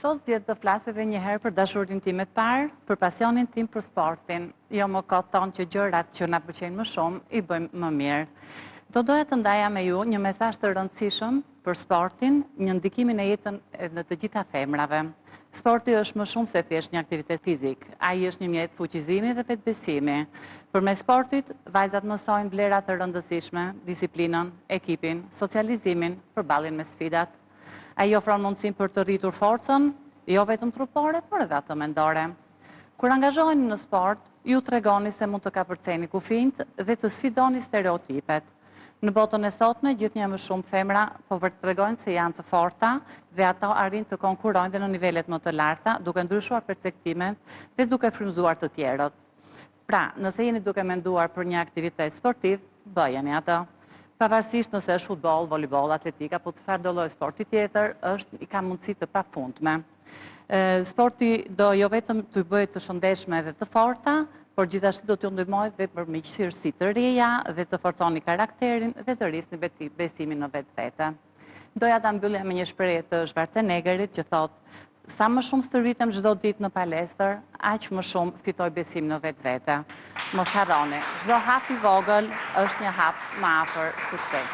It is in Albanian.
Sot zgjedh të flas edhe një herë për dashurinë time të parë, për pasionin tim për sportin. Jo më ka thonë që gjërat që na pëlqejnë më shumë i bëjmë më mirë. Doja të ndaja me ju një mesazh të rëndësishëm për sportin, një ndikimin e jetën në të gjitha femrave. Sporti është më shumë se thjesht një aktivitet fizik. Ai është një mjet fuqizimi dhe vetbesimi. Përmes sportit, vajzat mësojnë vlera të rëndësishme, disiplinën, ekipin, socializimin, përballjen me sfidat. Ai ofron mundësinë për të rritur forcën, jo vetëm trupore, por edhe atë mendore. Kur angazhoheni në sport, ju tregoni se mund të kapërceni kufijt dhe të sfidoni stereotipet. Në botën e sotme, gjithnjë më shumë femra po tregojnë se janë të forta dhe ato arrin të konkurrojnë dhe në nivelet më të larta, duke ndryshuar perspektimet dhe duke frymëzuar të tjerët. Pra, nëse jeni duke menduar për një aktivitet sportiv, bëjeni atë. Pavarësisht nëse është futboll, volejboll, atletika, apo çfarëdo lloj sporti tjetër, i ka mundësi të pafundme. Sporti do jo vetëm të bëjë të shëndetshme dhe të forta, por gjithashtu do t'ju ndihmojë dhe për miqësi të reja dhe të forconi karakterin dhe të rrisni besimin në vetvete. Doja ta mbyllja me një shprehje të Schwarzeneggerit që thotë: sa më shumë stërvitem çdo ditë në palestër, aq më shumë fitoj besim në vetvete. Mos harroni, çdo hap i vogël është një hap më afër suksesit.